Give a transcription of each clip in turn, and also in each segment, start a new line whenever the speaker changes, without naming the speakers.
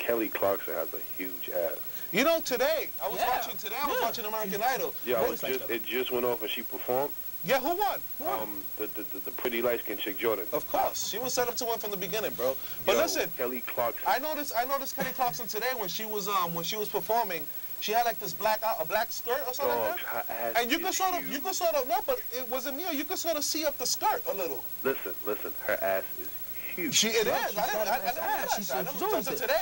Kelly Clarkson has a huge ass.
You know, today I was watching American Idol.
Yeah, it just went off and she performed.
Yeah, who won?
The pretty light-skinned chick Jordan.
Of course, she was set up to win from the beginning, bro. But listen,
Kelly Clarkson.
I noticed Kelly Clarkson today when she was performing. She had like this black skirt or something like that.
Her ass
and you could sort of no, but it wasn't me. You could sort of see up the skirt a little.
Listen, her ass is huge.
It is. I didn't know today.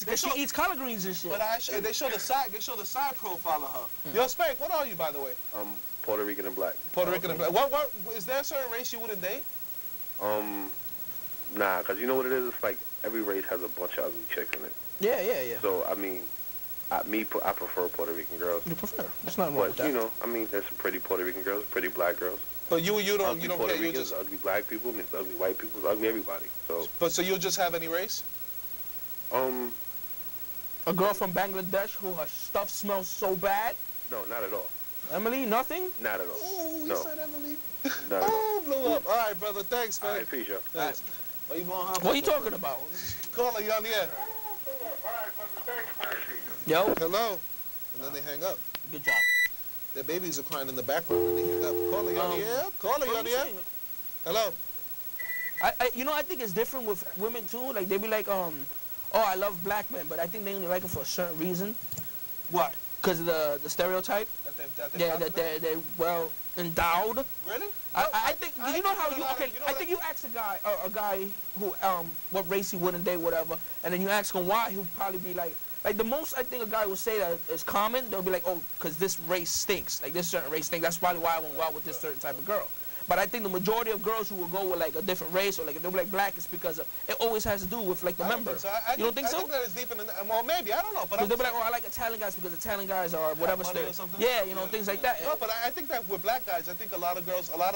Because she eats collard greens and shit.
But they show the side profile of her. Yo, Spank, what are you, by the way?
Puerto Rican and black.
Puerto Rican and black. What is there a certain race you wouldn't date?
Nah, because you know what it is? It's like every race has a bunch of ugly chicks in it.
Yeah.
So, I mean, I prefer Puerto Rican girls.
You prefer? It's not wrong with that.
But, you know, I mean, there's some pretty Puerto Rican girls, pretty black girls.
But you don't
ugly Puerto
care.
Ricans, ugly black people, I mean, it's ugly white people, it's ugly everybody.
So you'll just have any race?
A girl from Bangladesh who her stuff smells so bad?
No, not at all.
Emily, nothing?
Not at all.
Oh, you said Emily.
Not at all.
Blew up. All right, brother. Thanks, man.
All right, peace, yo.
Thanks.
What are you talking about?
Call her, you on the air.
Yo.
Hello. And then they hang up.
Good job.
Their babies are crying in the background and they hang up. Call her, you on the air. Call her, you on the air. Hello.
I think it's different with women too. Like they be like, oh, I love black men, but I think they only like them for a certain reason.
What?
Because of the stereotype. That they're well endowed.
Really?
I think. Do you know how you? Okay, I think you ask a guy who what race he wouldn't date, whatever, and then you ask him why, he'll probably be like the most I think a guy would say that is common. They'll be like, oh, because this race stinks. Like this certain race stinks. That's probably why I won't go out with this certain type of girl. But I think the majority of girls who will go with like a different race or like if they're like black, it's because it always has to do with like the member. You don't think so?
I think that is deep in the, well, maybe, I don't know. But
they'll be like, oh, I like Italian guys because Italian guys are whatever state. Yeah, you know, things like that.
No, but I think that with black guys, I think a lot of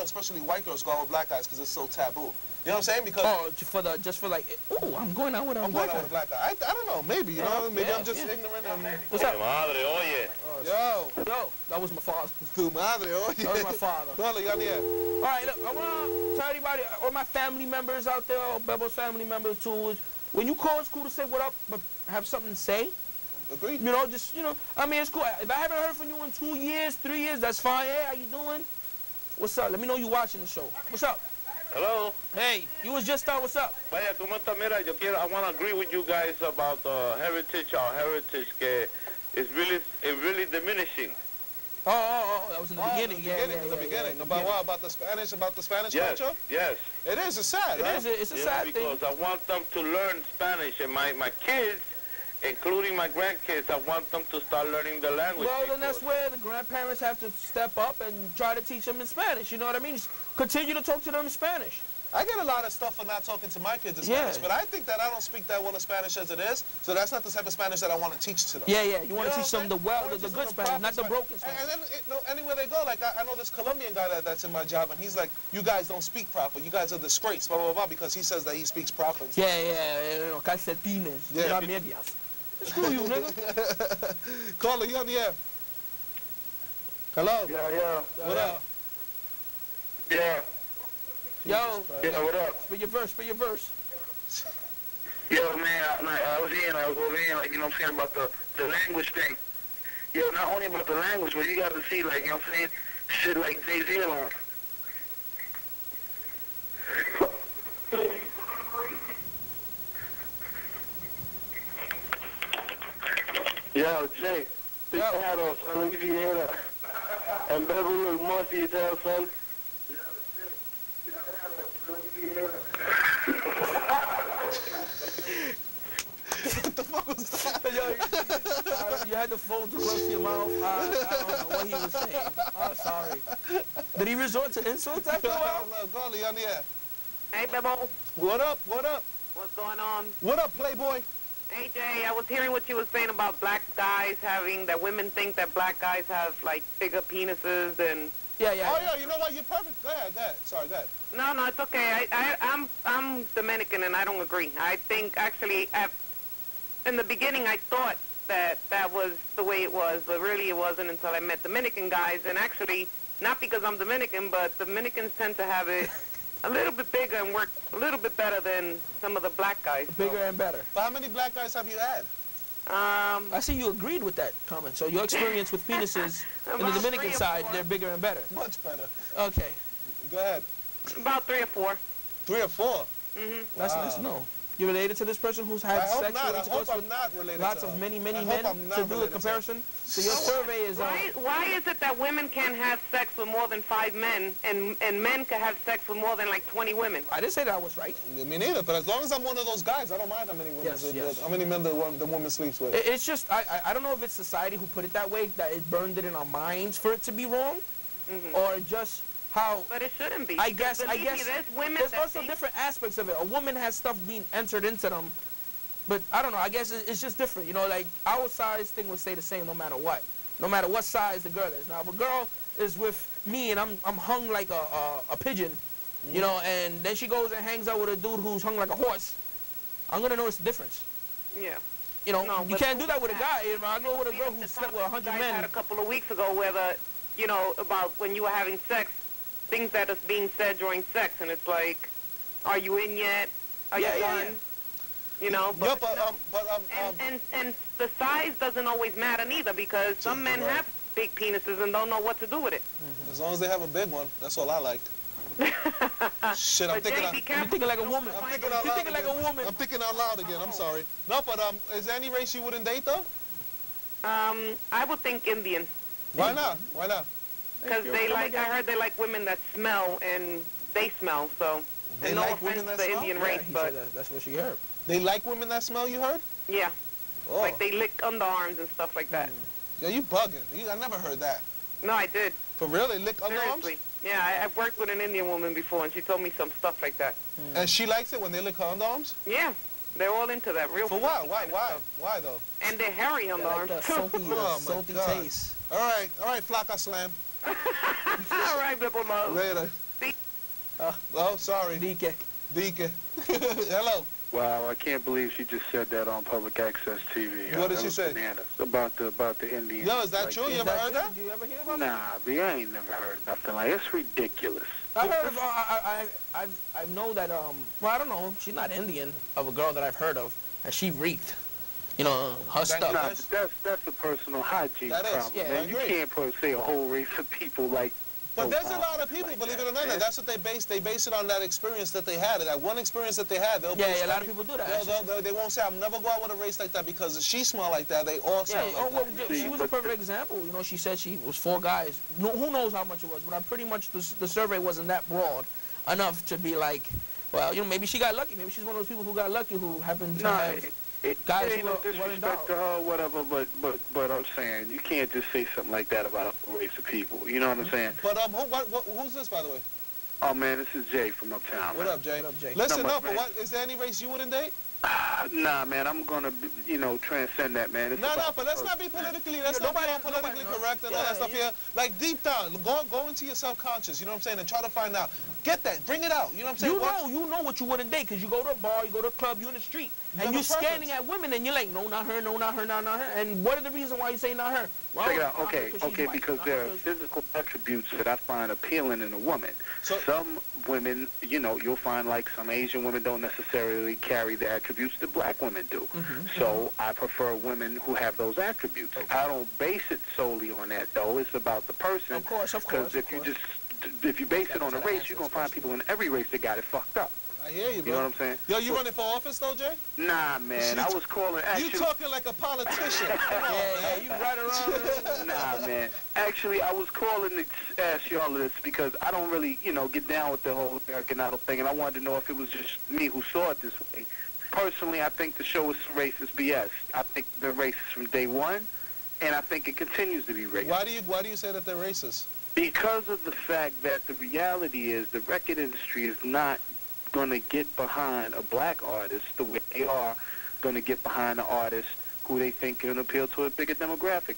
especially white girls, go out with black guys because it's so taboo. You know what I'm saying? Because
just for like, oh, I'm going out with a black
guy. I don't know, maybe, you know, maybe I'm just ignorant.
What's up?
Madre, oye.
Yo,
that was my father.
Tu madre, oye.
That was my father.
Well, you on the air.
All right, look, I want to tell everybody, all my family members out there, all Bebo's family members too, when you call, it's cool to say what up, but have something to say.
Agreed.
You know, just, you know, I mean, it's cool. If I haven't heard from you in 2 years, 3 years, that's fine. Hey, how you doing? What's up? Let me know you watching the show. What's up?
Hello.
Hey, you was just what's up?
Vaya, ¿cómo está? Mira, I want to agree with you guys about our heritage, que is really diminishing.
Oh, that was in the beginning.
In the beginning. About what? About the Spanish culture?
Yes.
It is. It's sad, right?
It's a sad thing.
Because I want them to learn Spanish, and my kids, including my grandkids, I want them to start learning the language.
Well, then that's where the grandparents have to step up and try to teach them in Spanish. You know what I mean? Just continue to talk to them in Spanish.
I get a lot of stuff for not talking to my kids in Spanish, but I think that I don't speak that well of Spanish as it is, so that's not the type of Spanish that I want to teach to them.
Yeah, you want to teach them the good Spanish, not the broken Spanish.
And then, anywhere they go, like, I know this Colombian guy that's in my job, and he's like, you guys don't speak proper, you guys are disgraced, blah, blah, blah, because he says that he speaks proper.
Yeah, calcetines, medias. Screw you, nigga.
Caller, you on the air. Hello?
Yeah.
What up?
Yeah.
Yo.
Yeah, what up?
Spit your verse.
Yo, man, I was over here, like, you know what I'm saying, about the language thing. Yo, not only about the language, but you got to see, like, you know what I'm saying, shit like Jay-Z on. Yo, Jay, big hat on, son. Let me see you hear that. And Beverly look musty as hell, son.
What the fuck was that?
You had the phone too close to your mouth. I don't know what he was saying. I'm sorry. Did he resort to insults after a while?
Carly, on the air.
Hey, Bebo.
What up?
What's going on?
What up, Playboy?
Hey, Jay, I was hearing what you were saying about black guys that women think that black guys have, like, bigger penises than...
Yeah.
Oh, yeah, you know what? You're perfect. Go ahead. Sorry, go ahead.
No, it's okay. I'm Dominican, and I don't agree. I think, actually, in the beginning, I thought that was the way it was, but really it wasn't until I met Dominican guys, and actually, not because I'm Dominican, but Dominicans tend to have it a little bit bigger and work a little bit better than some of the black guys.
Bigger and better.
But how many black guys have you had?
I see you agreed with that comment. So your experience with penises in the Dominican side, they're bigger and better.
Much better.
Okay.
Go ahead.
About 3 or 4.
3 or 4?
Mm-hmm.
That's nice to know. You related to this person who's had sexual intercourse with lots of many men to do a comparison? So your survey is
Why is it that women can't have sex with more than 5 men and men can have sex with more than like 20 women?
I didn't say that was right.
Me neither, but as long as I'm one of those guys, I don't mind how many women, how many men the woman sleeps with.
It's just, I don't know if it's society who put it that way, that it burned it in our minds for it to be wrong, or just how.
But it shouldn't be.
I guess
there's
also different aspects of it. A woman has stuff being entered into them, but I don't know. I guess it's just different. You know, like our size thing will stay the same no matter what size the girl is. Now, if a girl is with me and I'm hung like a pigeon, you know, and then she goes and hangs out with a dude who's hung like a horse, I'm gonna notice the difference.
Yeah.
You know, you can't do that with a guy. You know, I go with a girl who slept with 100 men.
I had a couple of weeks ago where about when you were having sex, things that is being said during sex, and it's like, are you in yet? Are you done?
Yeah.
You know, but,
yeah,
and the size doesn't always matter neither, because some men have big penises and don't know what to do with it.
As long as they have a big one, that's all I like. Shit, I'm thinking.
You're thinking like a woman. You're thinking like a woman.
I'm thinking out loud again. I'm sorry. No, but is there any race you wouldn't date though?
I would think Indian.
Why not? Why not?
Because they like. I heard they like women that smell, and they smell. So
They
no
like
offense
women that
to the
smell?
Indian
Yeah,
race,
he
but
said that's what she heard.
They like women that smell. You heard?
yeah,
Oh,
like they lick underarms and stuff like that.
yeah, you bugging. I never heard that.
No, I did.
For real? They lick underarms?
Seriously. Yeah, I've worked with an Indian woman before, and she told me some stuff like that.
And she likes it when they lick her underarms?
Yeah, they're all into that. Real.
For what?
freaky
Why?
kind of
Why?
stuff.
Why though?
And they're hairy
Like
underarms.
that salty,
Oh, my
salty
God.
taste.
All right, Flocka Slam.
All right, people love.
Later. Oh, sorry.
Dike.
Dike. Hello.
Wow, I can't believe she just said that on public access TV.
What did
That
she
was
say?
Bananas. About the Indians.
Yo, is that
like,
true? You ever heard that?
Did you ever hear about
Nah, B, I ain't never heard nothing like it's ridiculous.
I heard of, I know that, well, I don't know, she's not Indian, of a girl that I've heard of, and she reeked, you know, her stuff.
Nah, but that's a personal hygiene
That is,
problem,
yeah,
man.
I
You
agree.
can't say a whole race of people like.
But
oh,
there's a
wow,
lot of people,
like
believe it or
that,
not,
man.
that's what they base it on that experience that they had. That one experience that they had. They'll
Yeah,
base
a lot of
every-
people do that,
They won't say, I'll never go out with a race like that because if she smell like that, they all smell
Yeah,
like
well,
that.
she was a perfect example. You know, she said she was 4 guys. No, who knows how much it was, but I'm pretty much, the survey wasn't that broad enough to be like, well, you know, maybe she got lucky. Maybe she's one of those people who got lucky who happened to have guys
ain't
who
no
were well endowed.
disrespect to her, whatever. But I'm saying you can't just say something like that about a whole race of people. You know what I'm saying?
But who's this, by the way?
Oh man, this is Jay from Uptown.
What
man.
up, Jay?
What up, Jay?
Listen
No,
up,
man.
but is there any race you wouldn't date?
Nah, man, I'm gonna, transcend that, man. It's
No,
about
but
the
let's not be
person, man.
politically. Let's not be all politically
knows.
correct and all that stuff here. Like deep down, go into your subconscious. You know what I'm saying, and try to find out. Get that, bring it out. You know what I'm saying?
You know what you wouldn't date, because you go to a bar, you go to a club, you in the street, and
have
you're
a preference.
scanning at women, and you're like, no, not her, no, not her, not her. And what are the reasons why you say not her? Well,
Check it out.
not her
Okay,
'cause she's
okay,
white,
because
not her
there are
'cause-
physical attributes that I find appealing in a woman.
So-
Some women, you'll find like some Asian women don't necessarily carry the attributes that black women do. So I prefer women who have those attributes. I don't base it solely on that, though. It's about the person.
Of course, of
Because
course.
if you base it on a race, you're gonna find people in every race that got it fucked up.
I hear you, bro.
You know what I'm saying?
Yo, you running for office though, Jay?
Nah, man. I was calling
You
actually.
talking like a politician. Come on,
Yeah,
man.
you right around.
Nah, man. Actually, I was calling to ask y'all this because I don't really, get down with the whole American Idol thing, and I wanted to know if it was just me who saw it this way. Personally, I think the show is some racist BS. I think they're racist from day one, and I think it continues to be racist.
Why do you say that they're racist?
Because of the fact that the reality is the record industry is not going to get behind a black artist the way they are going to get behind an artist who they think can appeal to a bigger demographic.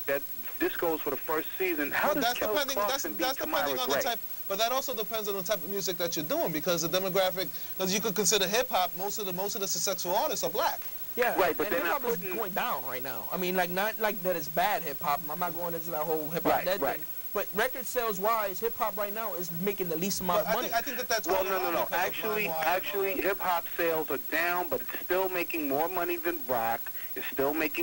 This goes for the first season. How does
That's
Kelly
depending.
Clarkson beat
That's depending
Tamara
on the
Gray?
type. But that also depends on the type of music that you're doing, because the demographic. Because you could consider hip hop. Most of the successful artists are black.
Yeah,
Right, but
and
they're
hip
not
hop is going down right now. I mean, like, not like that it's bad hip hop. I'm not going into that whole hip hop
Right,
dead
right.
thing. But record sales wise, hip hop right now is making the least amount
But
of money.
I think that that's
Well,
all
no.
around because of
Actually,
LimeWire and all that.
hip hop sales are down, but it's still making more money than rock. It's still making